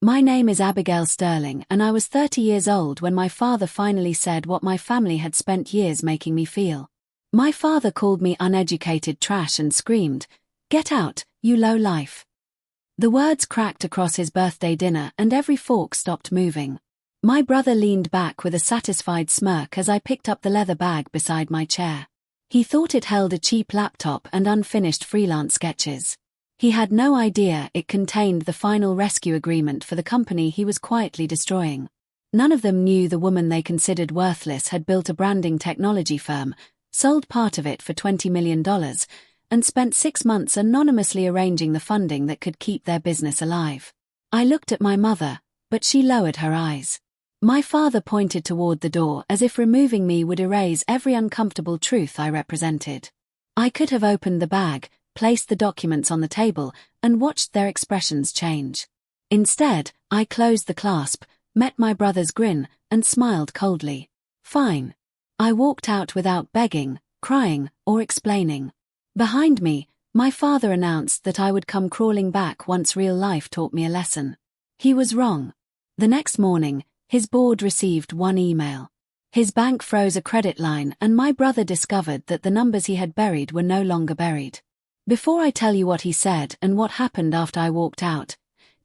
My name is Abigail Sterling, and I was 30 years old when my father finally said what my family had spent years making me feel. My father called me uneducated trash and screamed, "Get out, you low life." The words cracked across his birthday dinner and every fork stopped moving. My brother leaned back with a satisfied smirk as I picked up the leather bag beside my chair. He thought it held a cheap laptop and unfinished freelance sketches. He had no idea it contained the final rescue agreement for the company he was quietly destroying. None of them knew the woman they considered worthless had built a branding technology firm, sold part of it for $20 million, and spent 6 months anonymously arranging the funding that could keep their business alive. I looked at my mother, but she lowered her eyes. My father pointed toward the door as if removing me would erase every uncomfortable truth I represented. I could have opened the bag, placed the documents on the table, and watched their expressions change. Instead, I closed the clasp, met my brother's grin, and smiled coldly. Fine. I walked out without begging, crying, or explaining. Behind me, my father announced that I would come crawling back once real life taught me a lesson. He was wrong. The next morning, his board received one email. His bank froze a credit line and my brother discovered that the numbers he had buried were no longer buried. Before I tell you what he said and what happened after I walked out,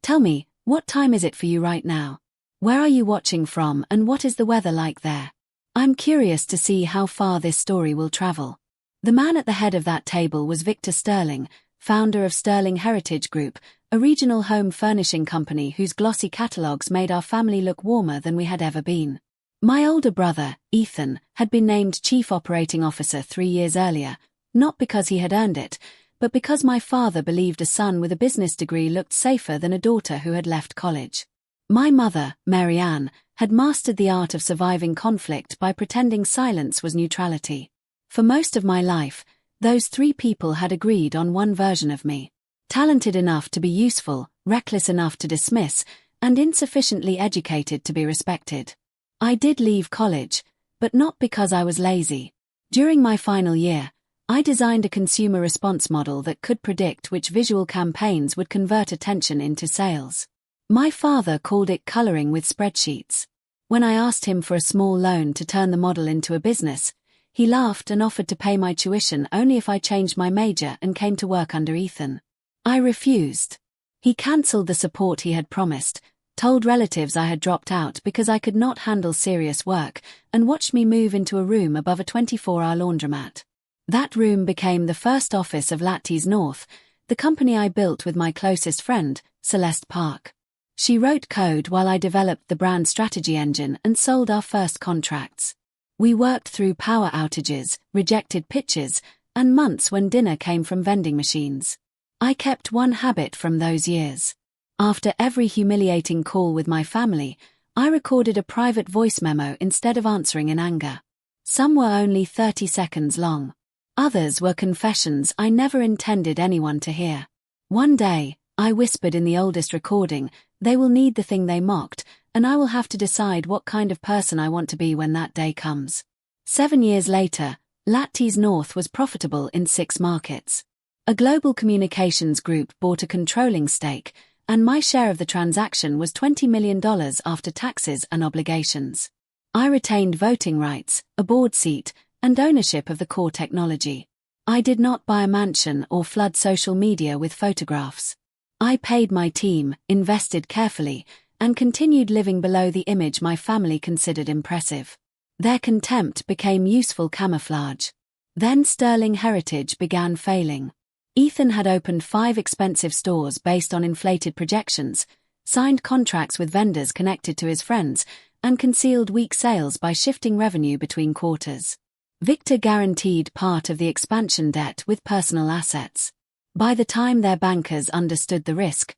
tell me, what time is it for you right now? Where are you watching from and what is the weather like there? I'm curious to see how far this story will travel. The man at the head of that table was Victor Sterling, founder of Sterling Heritage Group, a regional home furnishing company whose glossy catalogs made our family look warmer than we had ever been. My older brother, Ethan, had been named Chief Operating Officer 3 years earlier, not because he had earned it, but because my father believed a son with a business degree looked safer than a daughter who had left college. My mother, Mary Ann, had mastered the art of surviving conflict by pretending silence was neutrality. For most of my life, those 3 people had agreed on one version of me. Talented enough to be useful, reckless enough to dismiss, and insufficiently educated to be respected. I did leave college, but not because I was lazy. During my final year, I designed a consumer response model that could predict which visual campaigns would convert attention into sales. My father called it coloring with spreadsheets. When I asked him for a small loan to turn the model into a business, he laughed and offered to pay my tuition only if I changed my major and came to work under Ethan. I refused. He cancelled the support he had promised, told relatives I had dropped out because I could not handle serious work, and watched me move into a room above a 24-hour laundromat. That room became the first office of away.This North, the company I built with my closest friend, Celeste Park. She wrote code while I developed the brand strategy engine and sold our first contracts. We worked through power outages, rejected pitches, and months when dinner came from vending machines. I kept one habit from those years. After every humiliating call with my family, I recorded a private voice memo instead of answering in anger. Some were only 30 seconds long. Others were confessions I never intended anyone to hear. One day, I whispered in the oldest recording, "They will need the thing they mocked, and I will have to decide what kind of person I want to be when that day comes." 7 years later, away.This North was profitable in 6 markets. A global communications group bought a controlling stake, and my share of the transaction was $20 million after taxes and obligations. I retained voting rights, a board seat, and ownership of the core technology. I did not buy a mansion or flood social media with photographs. I paid my team, invested carefully, and continued living below the image my family considered impressive. Their contempt became useful camouflage. Then Sterling Heritage began failing. Ethan had opened 5 expensive stores based on inflated projections, signed contracts with vendors connected to his friends, and concealed weak sales by shifting revenue between quarters. Victor guaranteed part of the expansion debt with personal assets. By the time their bankers understood the risk,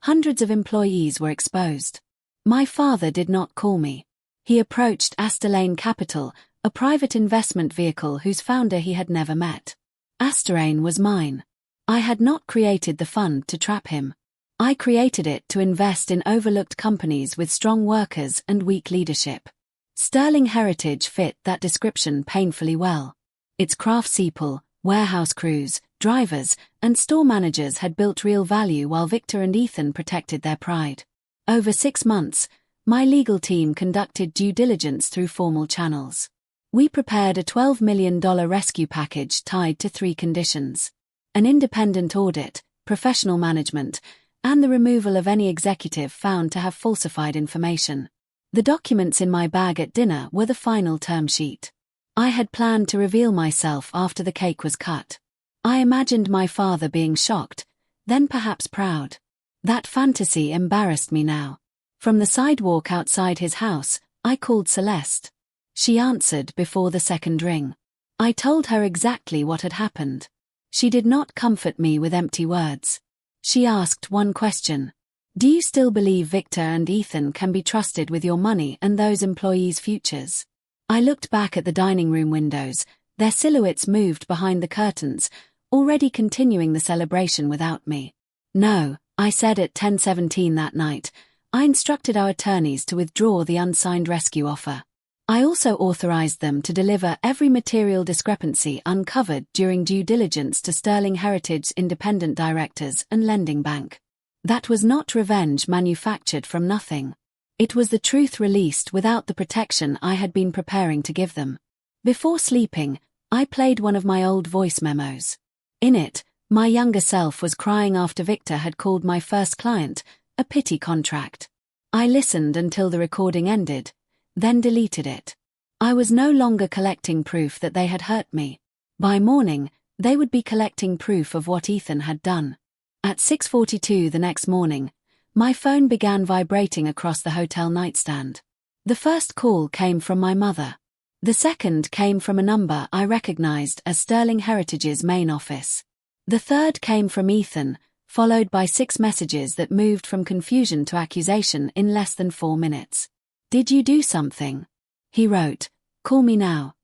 hundreds of employees were exposed. My father did not call me. He approached Asterlane Capital, a private investment vehicle whose founder he had never met. Asterlane was mine. I had not created the fund to trap him. I created it to invest in overlooked companies with strong workers and weak leadership. Sterling Heritage fit that description painfully well. Its craftspeople, warehouse crews, drivers, and store managers had built real value while Victor and Ethan protected their pride. Over 6 months, my legal team conducted due diligence through formal channels. We prepared a $12 million rescue package tied to 3 conditions: an independent audit, professional management, and the removal of any executive found to have falsified information. The documents in my bag at dinner were the final term sheet. I had planned to reveal myself after the cake was cut. I imagined my father being shocked, then perhaps proud. That fantasy embarrassed me now. From the sidewalk outside his house, I called Celeste. She answered before the second ring. I told her exactly what had happened. She did not comfort me with empty words. She asked one question. Do you still believe Victor and Ethan can be trusted with your money and those employees' futures? I looked back at the dining room windows. Their silhouettes moved behind the curtains, already continuing the celebration without me. No, I said at 10:17 that night. I instructed our attorneys to withdraw the unsigned rescue offer. I also authorized them to deliver every material discrepancy uncovered during due diligence to Sterling Heritage's independent directors and lending bank. That was not revenge manufactured from nothing. It was the truth released without the protection I had been preparing to give them. Before sleeping, I played one of my old voice memos. In it, my younger self was crying after Victor had called my first client a pity contract. I listened until the recording ended, then deleted it. I was no longer collecting proof that they had hurt me. By morning, they would be collecting proof of what Ethan had done. At 6:42 the next morning, my phone began vibrating across the hotel nightstand. The first call came from my mother. The second came from a number I recognized as Sterling Heritage's main office. The third came from Ethan, followed by 6 messages that moved from confusion to accusation in less than 4 minutes. Did you do something? He wrote, call me now.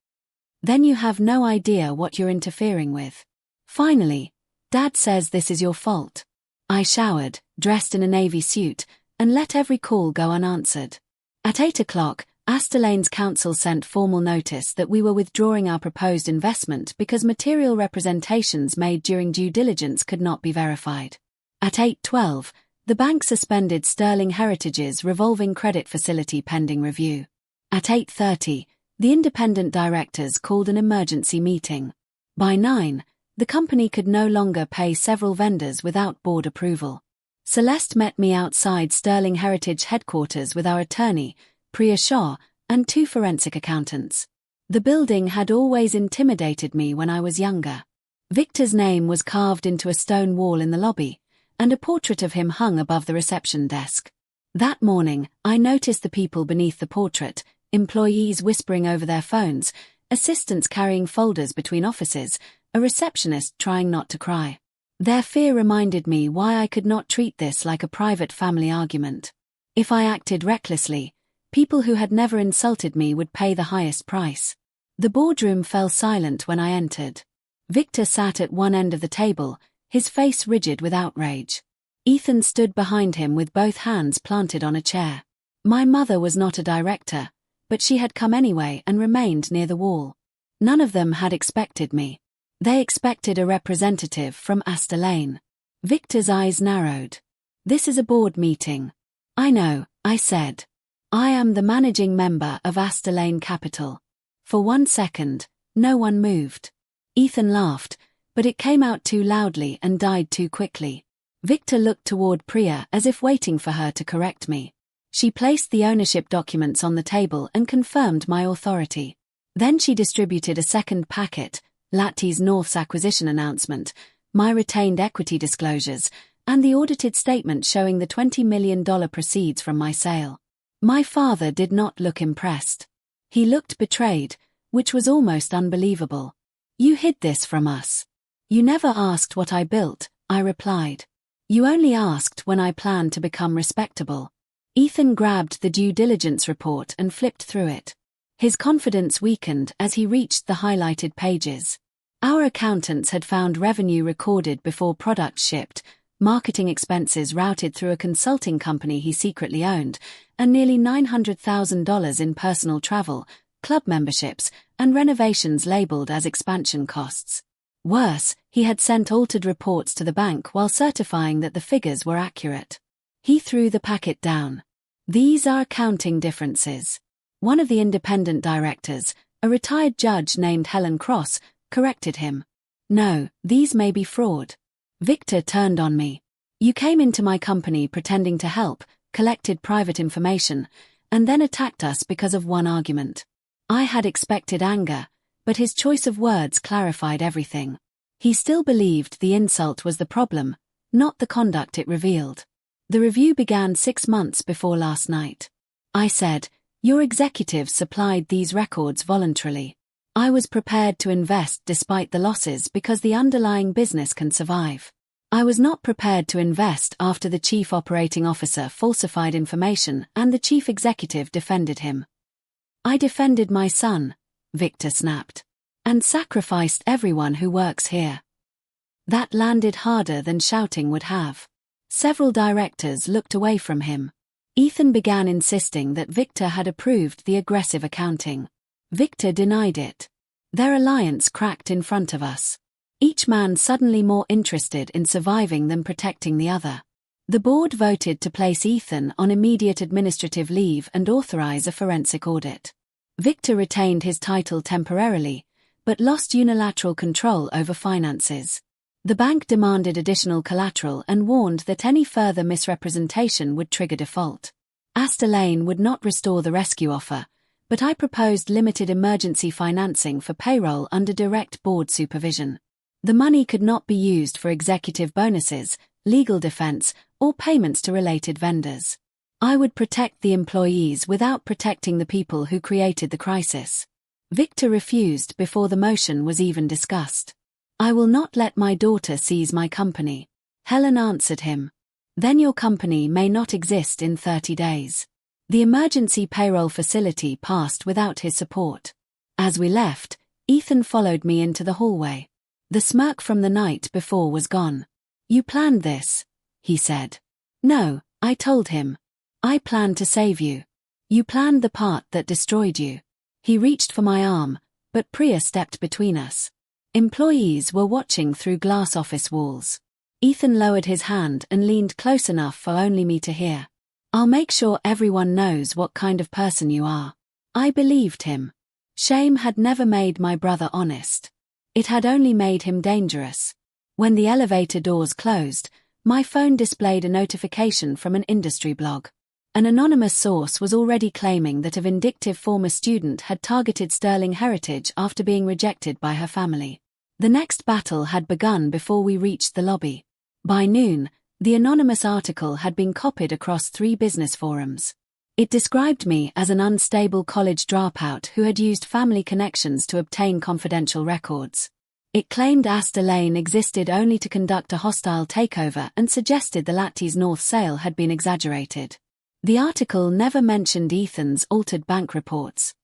Then you have no idea what you're interfering with. Finally, Dad says this is your fault. I showered, dressed in a navy suit, and let every call go unanswered. At 8 o'clock, Astor Lane's counsel sent formal notice that we were withdrawing our proposed investment because material representations made during due diligence could not be verified. At 8:12, the bank suspended Sterling Heritage's revolving credit facility pending review. At 8:30, the independent directors called an emergency meeting. By 9, the company could no longer pay several vendors without board approval. Celeste met me outside Sterling Heritage headquarters with our attorney, Priya Shah, and 2 forensic accountants. The building had always intimidated me when I was younger. Victor's name was carved into a stone wall in the lobby, and a portrait of him hung above the reception desk. That morning, I noticed the people beneath the portrait, employees whispering over their phones, assistants carrying folders between offices, a receptionist trying not to cry. Their fear reminded me why I could not treat this like a private family argument. If I acted recklessly, people who had never insulted me would pay the highest price. The boardroom fell silent when I entered. Victor sat at one end of the table, his face rigid with outrage. Ethan stood behind him with both hands planted on a chair. My mother was not a director, but she had come anyway and remained near the wall. None of them had expected me. They expected a representative from Astor Lane. Victor's eyes narrowed. This is a board meeting. I know, I said. I am the managing member of Astor Lane Capital. For 1 second, no one moved. Ethan laughed, but it came out too loudly and died too quickly. Victor looked toward Priya as if waiting for her to correct me. She placed the ownership documents on the table and confirmed my authority. Then she distributed a second packet, Latti's North's acquisition announcement, my retained equity disclosures, and the audited statement showing the $20 million proceeds from my sale. My father did not look impressed. He looked betrayed, which was almost unbelievable. You hid this from us. You never asked what I built, I replied. You only asked when I planned to become respectable. Ethan grabbed the due diligence report and flipped through it. His confidence weakened as he reached the highlighted pages. Our accountants had found revenue recorded before products shipped, marketing expenses routed through a consulting company he secretly owned, and nearly $900,000 in personal travel, club memberships, and renovations labeled as expansion costs. Worse, he had sent altered reports to the bank while certifying that the figures were accurate. He threw the packet down. These are accounting differences. One of the independent directors, a retired judge named Helen Cross, corrected him. No, these may be fraud. Victor turned on me. You came into my company pretending to help, collected private information, and then attacked us because of one argument. I had expected anger, but his choice of words clarified everything. He still believed the insult was the problem, not the conduct it revealed. The review began 6 months before last night. I said, your executives supplied these records voluntarily. I was prepared to invest despite the losses because the underlying business can survive. I was not prepared to invest after the chief operating officer falsified information and the chief executive defended him. I defended my son, Victor snapped, and sacrificed everyone who works here. That landed harder than shouting would have. Several directors looked away from him. Ethan began insisting that Victor had approved the aggressive accounting. Victor denied it. Their alliance cracked in front of us. Each man suddenly more interested in surviving than protecting the other. The board voted to place Ethan on immediate administrative leave and authorize a forensic audit. Victor retained his title temporarily, but lost unilateral control over finances. The bank demanded additional collateral and warned that any further misrepresentation would trigger default. Astor Lane would not restore the rescue offer, but I proposed limited emergency financing for payroll under direct board supervision. The money could not be used for executive bonuses, legal defense, or payments to related vendors. I would protect the employees without protecting the people who created the crisis. Victor refused before the motion was even discussed. I will not let my daughter seize my company. Helen answered him. Then your company may not exist in 30 days. The emergency payroll facility passed without his support. As we left, Ethan followed me into the hallway. The smirk from the night before was gone. You planned this, he said. No, I told him. I planned to save you. You planned the part that destroyed you. He reached for my arm, but Priya stepped between us. Employees were watching through glass office walls. Ethan lowered his hand and leaned close enough for only me to hear. I'll make sure everyone knows what kind of person you are. I believed him. Shame had never made my brother honest. It had only made him dangerous. When the elevator doors closed, my phone displayed a notification from an industry blog. An anonymous source was already claiming that a vindictive former student had targeted Sterling Heritage after being rejected by her family. The next battle had begun before we reached the lobby. By noon, the anonymous article had been copied across 3 business forums. It described me as an unstable college dropout who had used family connections to obtain confidential records. It claimed Astor Lane existed only to conduct a hostile takeover and suggested the Latty's North sale had been exaggerated. The article never mentioned Ethan's altered bank reports.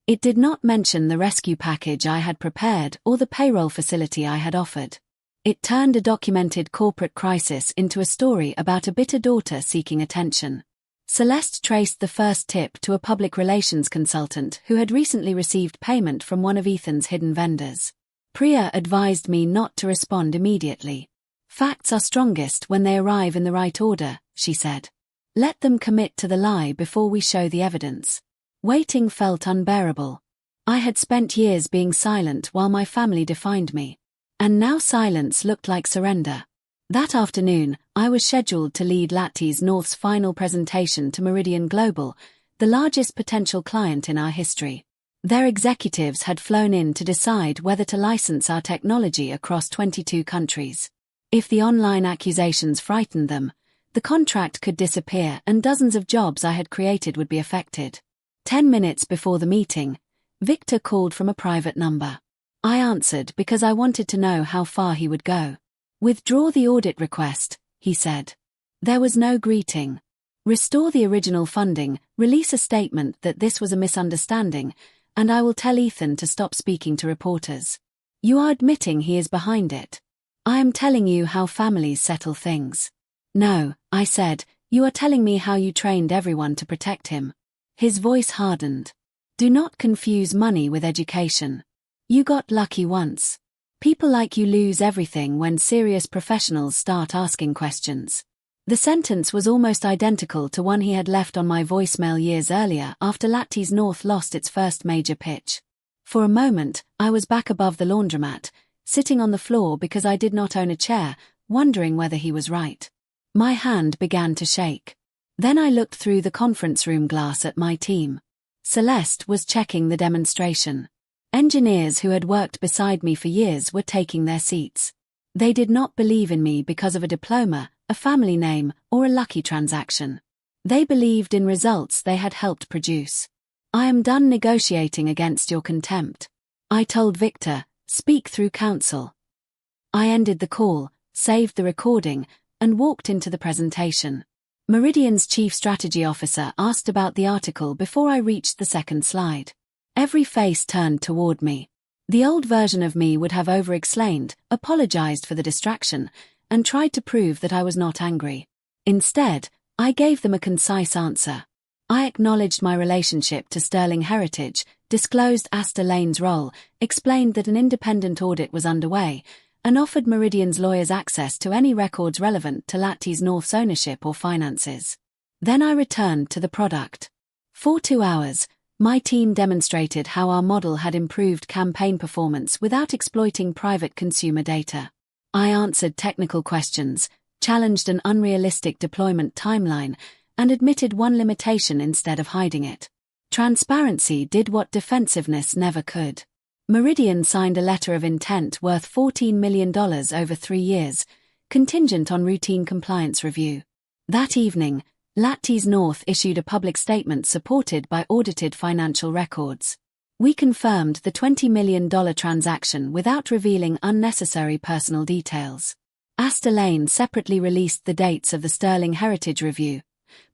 It did not mention the rescue package I had prepared or the payroll facility I had offered. It turned a documented corporate crisis into a story about a bitter daughter seeking attention. Celeste traced the first tip to a public relations consultant who had recently received payment from one of Ethan's hidden vendors. Priya advised me not to respond immediately. Facts are strongest when they arrive in the right order, she said. Let them commit to the lie before we show the evidence. Waiting felt unbearable. I had spent years being silent while my family defined me. And now silence looked like surrender. That afternoon, I was scheduled to lead Latty's North's final presentation to Meridian Global, the largest potential client in our history. Their executives had flown in to decide whether to license our technology across 22 countries. If the online accusations frightened them, the contract could disappear and dozens of jobs I had created would be affected. 10 minutes before the meeting, Victor called from a private number. I answered because I wanted to know how far he would go. Withdraw the audit request, he said. There was no greeting. Restore the original funding, release a statement that this was a misunderstanding, and I will tell Ethan to stop speaking to reporters. You are admitting he is behind it. I am telling you how families settle things. No, I said, you are telling me how you trained everyone to protect him. His voice hardened. Do not confuse money with education. You got lucky once. People like you lose everything when serious professionals start asking questions. The sentence was almost identical to one he had left on my voicemail years earlier after away.This North lost its first major pitch. For a moment, I was back above the laundromat, sitting on the floor because I did not own a chair, wondering whether he was right. My hand began to shake. Then I looked through the conference room glass at my team. Celeste was checking the demonstration. Engineers who had worked beside me for years were taking their seats. They did not believe in me because of a diploma, a family name, or a lucky transaction. They believed in results they had helped produce. I am done negotiating against your contempt. I told Victor, speak through counsel. I ended the call, saved the recording, and walked into the presentation. Meridian's chief strategy officer asked about the article before I reached the second slide. Every face turned toward me. The old version of me would have over-explained, apologized for the distraction, and tried to prove that I was not angry. Instead, I gave them a concise answer. I acknowledged my relationship to Sterling Heritage, disclosed Asta Lane's role, explained that an independent audit was underway, and offered Meridian's lawyers access to any records relevant to away.This North's ownership or finances. Then I returned to the product. For 2 hours, my team demonstrated how our model had improved campaign performance without exploiting private consumer data. I answered technical questions, challenged an unrealistic deployment timeline, and admitted one limitation instead of hiding it. Transparency did what defensiveness never could. Meridian signed a letter of intent worth $14 million over 3 years, contingent on routine compliance review. That evening, away.This North issued a public statement supported by audited financial records. We confirmed the $20 million transaction without revealing unnecessary personal details. Asta Lane separately released the dates of the Sterling Heritage Review,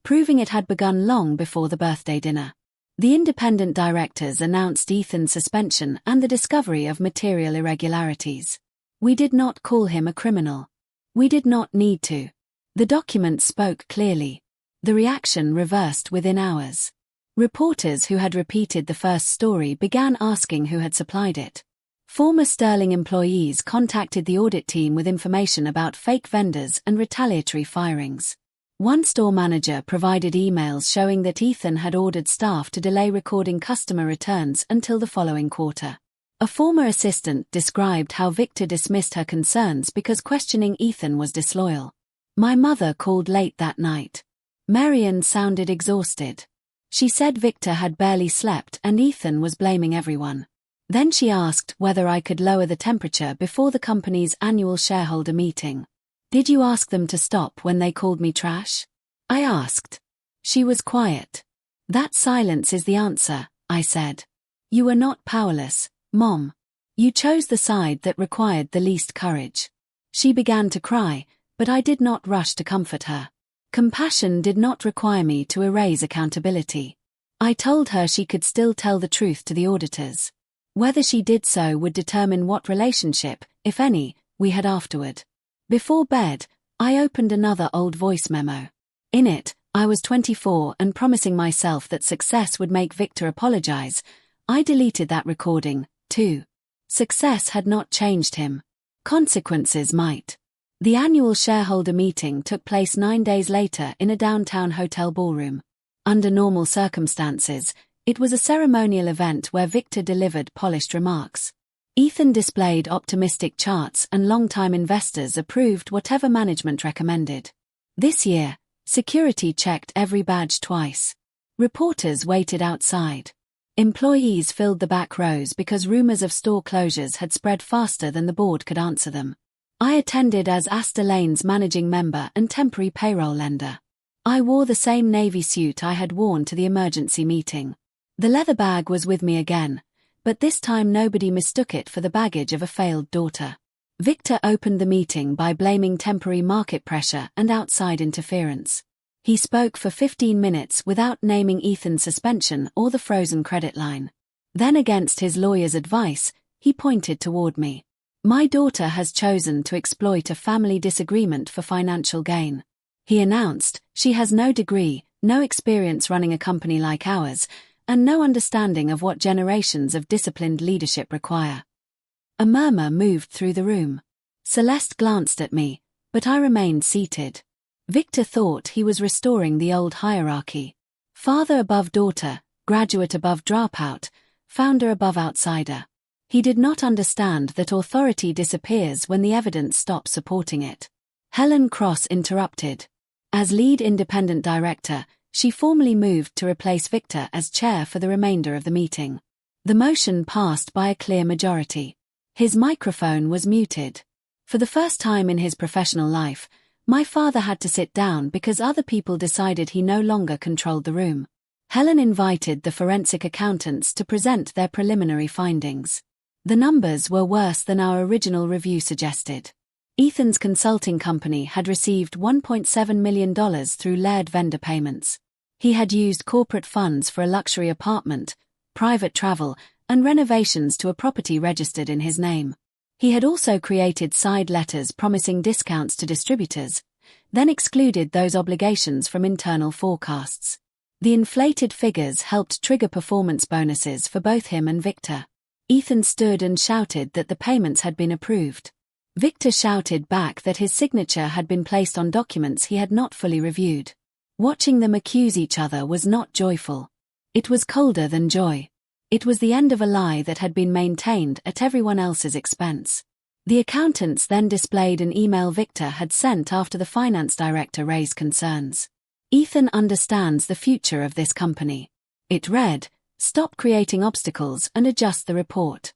proving it had begun long before the birthday dinner. The independent directors announced Ethan's suspension and the discovery of material irregularities. We did not call him a criminal. We did not need to. The documents spoke clearly. The reaction reversed within hours. Reporters who had repeated the first story began asking who had supplied it. Former Sterling employees contacted the audit team with information about fake vendors and retaliatory firings. One store manager provided emails showing that Ethan had ordered staff to delay recording customer returns until the following quarter. A former assistant described how Victor dismissed her concerns because questioning Ethan was disloyal. My mother called late that night. Marian sounded exhausted. She said Victor had barely slept and Ethan was blaming everyone. Then she asked whether I could lower the temperature before the company's annual shareholder meeting. Did you ask them to stop when they called me trash? I asked. She was quiet. That silence is the answer, I said. You were not powerless, Mom. You chose the side that required the least courage. She began to cry, but I did not rush to comfort her. Compassion did not require me to erase accountability. I told her she could still tell the truth to the auditors. Whether she did so would determine what relationship, if any, we had afterward. Before bed, I opened another old voice memo. In it, I was 24 and promising myself that success would make Victor apologize. I deleted that recording, too. Success had not changed him. Consequences might. The annual shareholder meeting took place 9 days later in a downtown hotel ballroom. Under normal circumstances, it was a ceremonial event where Victor delivered polished remarks. Ethan displayed optimistic charts and longtime investors approved whatever management recommended. This year, security checked every badge twice. Reporters waited outside. Employees filled the back rows because rumors of store closures had spread faster than the board could answer them. I attended as Asta Lane's managing member and temporary payroll lender. I wore the same navy suit I had worn to the emergency meeting. The leather bag was with me again, but this time nobody mistook it for the baggage of a failed daughter. Victor opened the meeting by blaming temporary market pressure and outside interference. He spoke for 15 minutes without naming Ethan's suspension or the frozen credit line. Then, against his lawyer's advice, he pointed toward me. My daughter has chosen to exploit a family disagreement for financial gain. He announced, she has no degree, no experience running a company like ours, and no understanding of what generations of disciplined leadership require. A murmur moved through the room. Celeste glanced at me, but I remained seated. Victor thought he was restoring the old hierarchy. Father above daughter, graduate above dropout, founder above outsider. He did not understand that authority disappears when the evidence stops supporting it. Helen Cross interrupted. As lead independent director, she formally moved to replace Victor as chair for the remainder of the meeting. The motion passed by a clear majority. His microphone was muted. For the first time in his professional life, my father had to sit down because other people decided he no longer controlled the room. Helen invited the forensic accountants to present their preliminary findings. The numbers were worse than our original review suggested. Ethan's consulting company had received $1.7 million through layered vendor payments. He had used corporate funds for a luxury apartment, private travel, and renovations to a property registered in his name. He had also created side letters promising discounts to distributors, then excluded those obligations from internal forecasts. The inflated figures helped trigger performance bonuses for both him and Victor. Ethan stood and shouted that the payments had been approved. Victor shouted back that his signature had been placed on documents he had not fully reviewed. Watching them accuse each other was not joyful. It was colder than joy. It was the end of a lie that had been maintained at everyone else's expense. The accountants then displayed an email Victor had sent after the finance director raised concerns. Ethan understands the future of this company. It read, "Stop creating obstacles and adjust the report."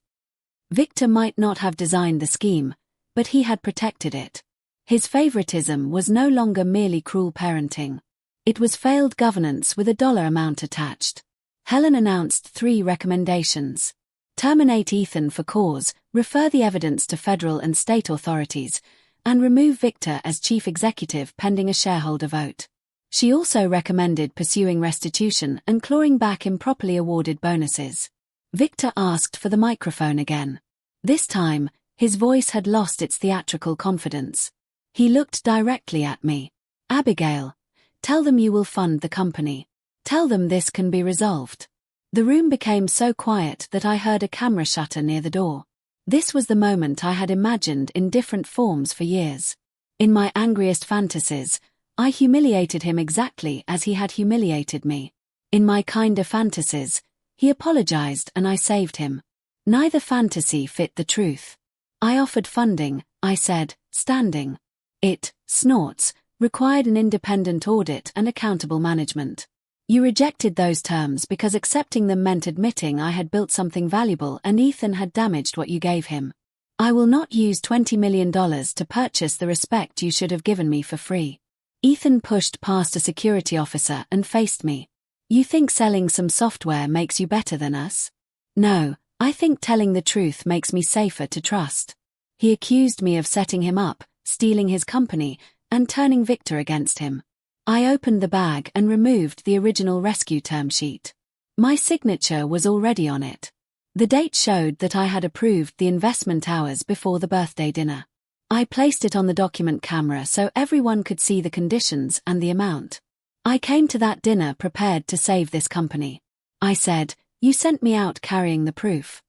Victor might not have designed the scheme, but he had protected it. His favoritism was no longer merely cruel parenting. It was failed governance with a dollar amount attached. Helen announced 3 recommendations. Terminate Ethan for cause, refer the evidence to federal and state authorities, and remove Victor as chief executive pending a shareholder vote. She also recommended pursuing restitution and clawing back improperly awarded bonuses. Victor asked for the microphone again. This time, his voice had lost its theatrical confidence. He looked directly at me. "Abigail, tell them you will fund the company. Tell them this can be resolved." The room became so quiet that I heard a camera shutter near the door. This was the moment I had imagined in different forms for years. In my angriest fantasies, I humiliated him exactly as he had humiliated me. In my kinder fantasies, he apologized and I saved him. Neither fantasy fit the truth. I offered funding, I said, standing. It, snorts, required an independent audit and accountable management. You rejected those terms because accepting them meant admitting I had built something valuable and Ethan had damaged what you gave him. I will not use $20 million to purchase the respect you should have given me for free. Ethan pushed past a security officer and faced me. You think selling some software makes you better than us? No, I think telling the truth makes me safer to trust. He accused me of setting him up, stealing his company, and turning Victor against him. I opened the bag and removed the original rescue term sheet. My signature was already on it. The date showed that I had approved the investment hours before the birthday dinner. I placed it on the document camera so everyone could see the conditions and the amount. I came to that dinner prepared to save this company. I said, you sent me out carrying the proof.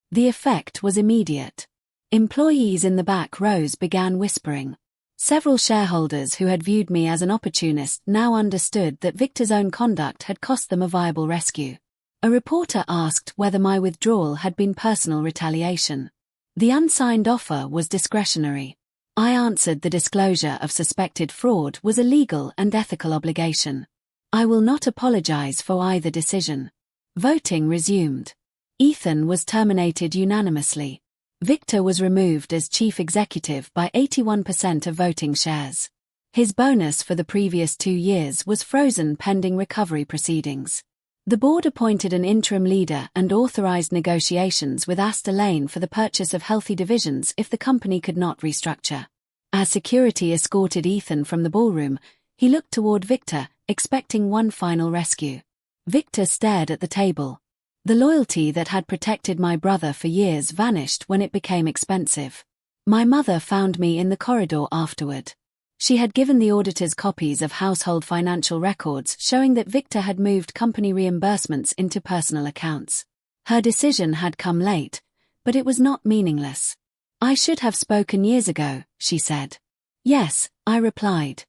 The effect was immediate. Employees in the back rows began whispering. Several shareholders who had viewed me as an opportunist now understood that Victor's own conduct had cost them a viable rescue. A reporter asked whether my withdrawal had been personal retaliation. The unsigned offer was discretionary. I answered the disclosure of suspected fraud was a legal and ethical obligation. I will not apologize for either decision. Voting resumed. Ethan was terminated unanimously. Victor was removed as chief executive by 81% of voting shares. His bonus for the previous 2 years was frozen pending recovery proceedings. The board appointed an interim leader and authorized negotiations with Astor Lane for the purchase of healthy divisions if the company could not restructure. As security escorted Ethan from the ballroom, he looked toward Victor, expecting one final rescue. Victor stared at the table. The loyalty that had protected my brother for years vanished when it became expensive. My mother found me in the corridor afterward. She had given the auditors copies of household financial records showing that Victor had moved company reimbursements into personal accounts. Her decision had come late, but it was not meaningless. I should have spoken years ago, she said. Yes, I replied.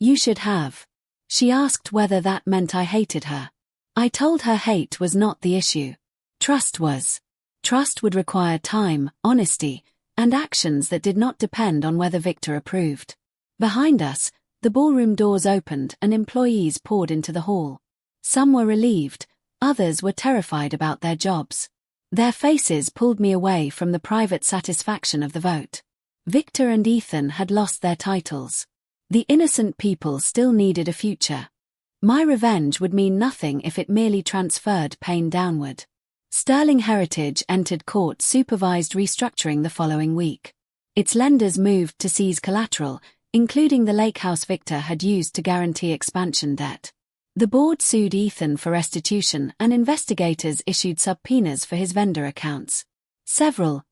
You should have. She asked whether that meant I hated her. I told her hate was not the issue. Trust was. Trust would require time, honesty, and actions that did not depend on whether Victor approved. Behind us, the ballroom doors opened and employees poured into the hall. Some were relieved, others were terrified about their jobs. Their faces pulled me away from the private satisfaction of the vote. Victor and Ethan had lost their titles. The innocent people still needed a future. My revenge would mean nothing if it merely transferred pain downward. Sterling Heritage entered court-supervised restructuring the following week. Its lenders moved to seize collateral, including the lake house Victor had used to guarantee expansion debt. The board sued Ethan for restitution and investigators issued subpoenas for his vendor accounts. Several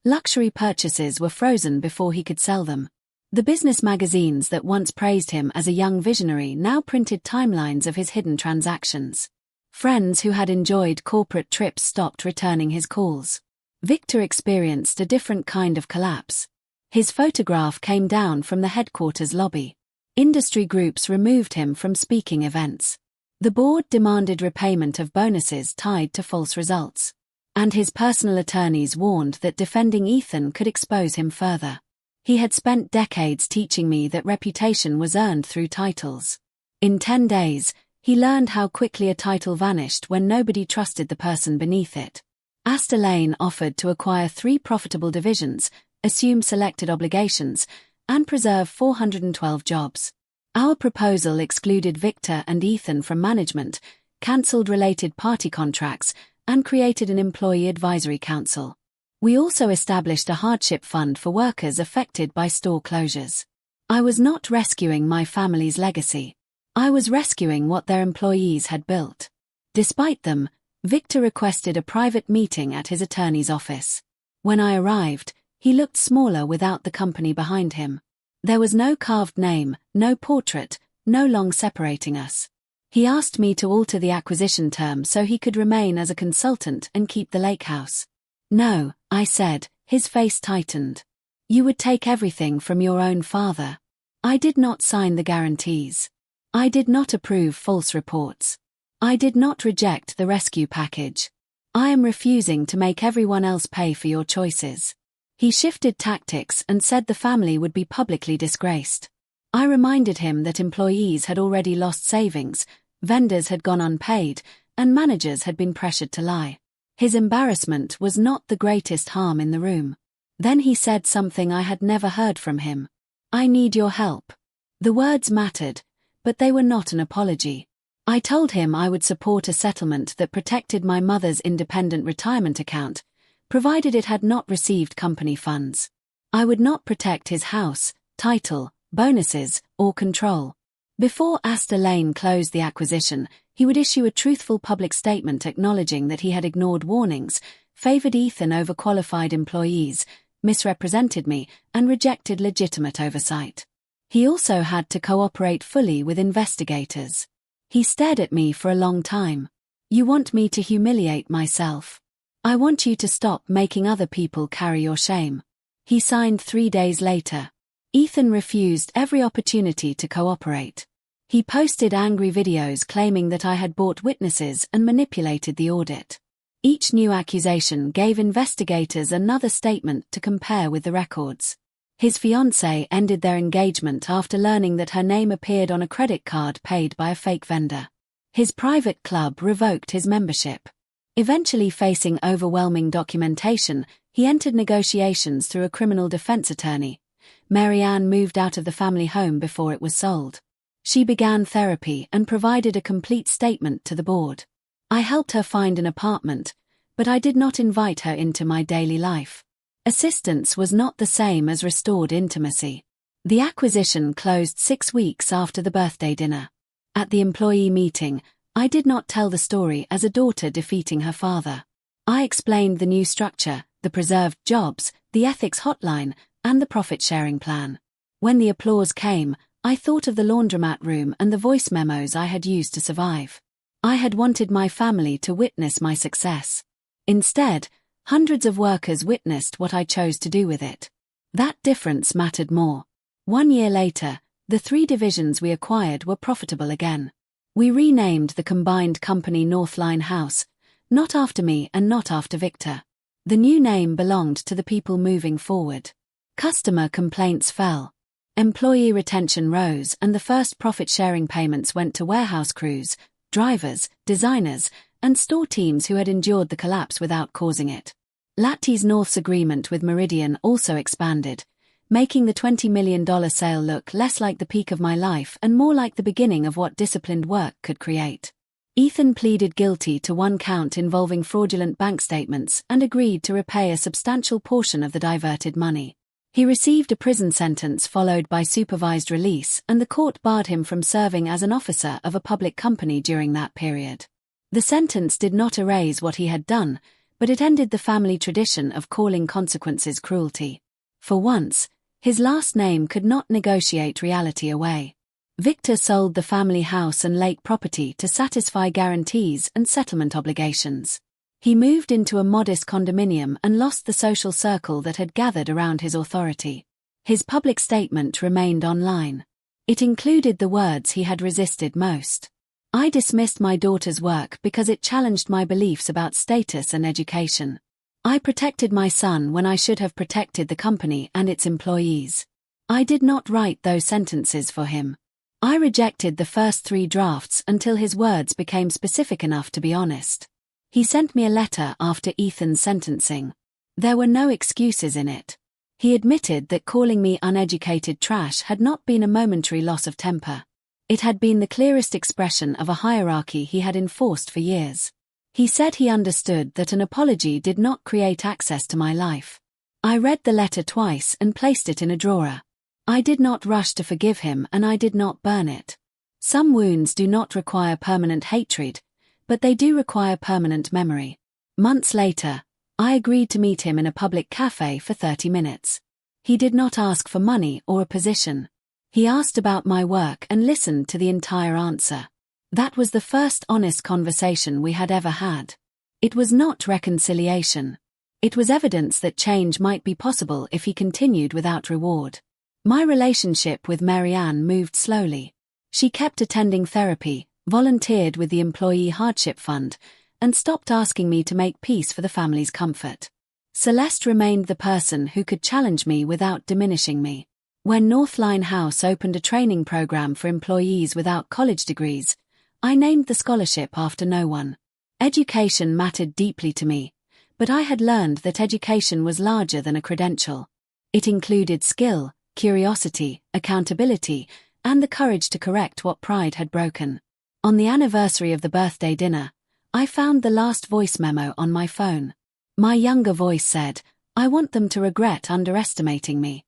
luxury purchases were frozen before he could sell them. The business magazines that once praised him as a young visionary now printed timelines of his hidden transactions. Friends who had enjoyed corporate trips stopped returning his calls. Victor experienced a different kind of collapse. His photograph came down from the headquarters lobby. Industry groups removed him from speaking events. The board demanded repayment of bonuses tied to false results. And his personal attorneys warned that defending Ethan could expose him further. He had spent decades teaching me that reputation was earned through titles. In 10 days, he learned how quickly a title vanished when nobody trusted the person beneath it. Astor Lane offered to acquire 3 profitable divisions, assume selected obligations, and preserve 412 jobs. Our proposal excluded Victor and Ethan from management, cancelled related party contracts, and created an employee advisory council. We also established a hardship fund for workers affected by store closures. I was not rescuing my family's legacy. I was rescuing what their employees had built. Despite them, Victor requested a private meeting at his attorney's office. When I arrived, he looked smaller without the company behind him. There was no carved name, no portrait, no long separating us. He asked me to alter the acquisition term so he could remain as a consultant and keep the lake house. No, I said, his face tightened. You would take everything from your own father. I did not sign the guarantees. I did not approve false reports. I did not reject the rescue package. I am refusing to make everyone else pay for your choices. He shifted tactics and said the family would be publicly disgraced. I reminded him that employees had already lost savings, vendors had gone unpaid, and managers had been pressured to lie. His embarrassment was not the greatest harm in the room. Then he said something I had never heard from him. I need your help. The words mattered, but they were not an apology. I told him I would support a settlement that protected my mother's independent retirement account, provided it had not received company funds. I would not protect his house, title, bonuses, or control. Before Astor Lane closed the acquisition, he would issue a truthful public statement acknowledging that he had ignored warnings, favored Ethan over qualified employees, misrepresented me, and rejected legitimate oversight. He also had to cooperate fully with investigators. He stared at me for a long time. You want me to humiliate myself. I want you to stop making other people carry your shame. He signed 3 days later. Ethan refused every opportunity to cooperate. He posted angry videos claiming that I had bought witnesses and manipulated the audit. Each new accusation gave investigators another statement to compare with the records. His fiancée ended their engagement after learning that her name appeared on a credit card paid by a fake vendor. His private club revoked his membership. Eventually facing overwhelming documentation, he entered negotiations through a criminal defense attorney. Mary Ann moved out of the family home before it was sold. She began therapy and provided a complete statement to the board. I helped her find an apartment, but I did not invite her into my daily life. Assistance was not the same as restored intimacy. The acquisition closed 6 weeks after the birthday dinner. At the employee meeting, I did not tell the story as a daughter defeating her father. I explained the new structure, the preserved jobs, the ethics hotline, and the profit-sharing plan. When the applause came, I thought of the laundromat room and the voice memos I had used to survive. I had wanted my family to witness my success. Instead, hundreds of workers witnessed what I chose to do with it. That difference mattered more. 1 year later, The 3 divisions we acquired were profitable again. We renamed the combined company Northline House, not after me and not after Victor. The new name belonged to the people moving forward. Customer complaints fell. Employee retention rose, and the first profit-sharing payments went to warehouse crews, drivers, designers, and store teams who had endured the collapse without causing it. Lattice North's agreement with Meridian also expanded, making the $20 million sale look less like the peak of my life and more like the beginning of what disciplined work could create. Ethan pleaded guilty to 1 count involving fraudulent bank statements and agreed to repay a substantial portion of the diverted money. He received a prison sentence followed by supervised release, and the court barred him from serving as an officer of a public company during that period. The sentence did not erase what he had done, but it ended the family tradition of calling consequences cruelty. For once, his last name could not negotiate reality away. Victor sold the family house and lake property to satisfy guarantees and settlement obligations. He moved into a modest condominium and lost the social circle that had gathered around his authority. His public statement remained online. It included the words he had resisted most. I dismissed my daughter's work because it challenged my beliefs about status and education. I protected my son when I should have protected the company and its employees. I did not write those sentences for him. I rejected the first 3 drafts until his words became specific enough to be honest. He sent me a letter after Ethan's sentencing. There were no excuses in it. He admitted that calling me uneducated trash had not been a momentary loss of temper. It had been the clearest expression of a hierarchy he had enforced for years. He said he understood that an apology did not create access to my life. I read the letter twice and placed it in a drawer. I did not rush to forgive him, and I did not burn it. Some wounds do not require permanent hatred, but they do require permanent memory. Months later, I agreed to meet him in a public cafe for 30 minutes. He did not ask for money or a position. He asked about my work and listened to the entire answer. That was the first honest conversation we had ever had. It was not reconciliation. It was evidence that change might be possible if he continued without reward. My relationship with Marianne moved slowly. She kept attending therapy, volunteered with the Employee Hardship Fund, and stopped asking me to make peace for the family's comfort. Celeste remained the person who could challenge me without diminishing me. When Northline House opened a training program for employees without college degrees, I named the scholarship after no one. Education mattered deeply to me, but I had learned that education was larger than a credential. It included skill, curiosity, accountability, and the courage to correct what pride had broken. On the anniversary of the birthday dinner, I found the last voice memo on my phone. My younger voice said, "I want them to regret underestimating me."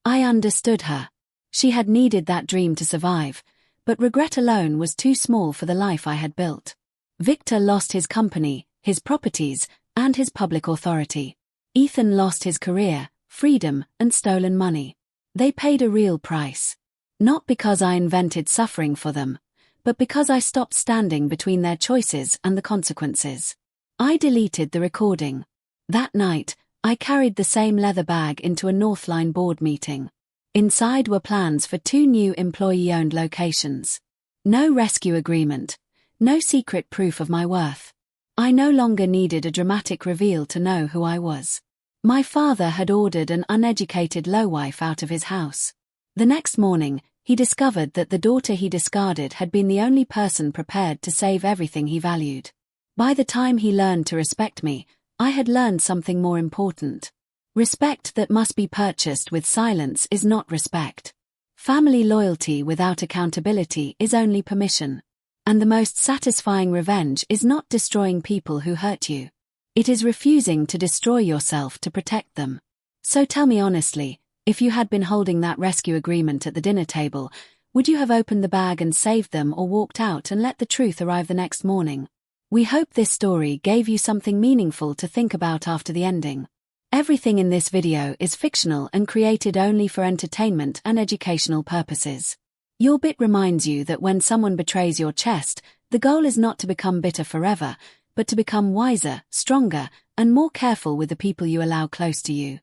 I understood her. She had needed that dream to survive, but regret alone was too small for the life I had built. Victor lost his company, his properties, and his public authority. Ethan lost his career, freedom, and stolen money. They paid a real price. Not because I invented suffering for them, but because I stopped standing between their choices and the consequences. I deleted the recording. That night, I carried the same leather bag into a Northline board meeting. Inside were plans for 2 new employee-owned locations. No rescue agreement, no secret proof of my worth. I no longer needed a dramatic reveal to know who I was. My father had ordered an uneducated lowlife out of his house. The next morning, he discovered that the daughter he discarded had been the only person prepared to save everything he valued. By the time he learned to respect me, I had learned something more important. Respect that must be purchased with silence is not respect. Family loyalty without accountability is only permission. And the most satisfying revenge is not destroying people who hurt you. It is refusing to destroy yourself to protect them. So tell me honestly, if you had been holding that rescue agreement at the dinner table, would you have opened the bag and saved them, or walked out and let the truth arrive the next morning? We hope this story gave you something meaningful to think about after the ending. Everything in this video is fictional and created only for entertainment and educational purposes. Your bit reminds you that when someone betrays your chest, the goal is not to become bitter forever, but to become wiser, stronger, and more careful with the people you allow close to you.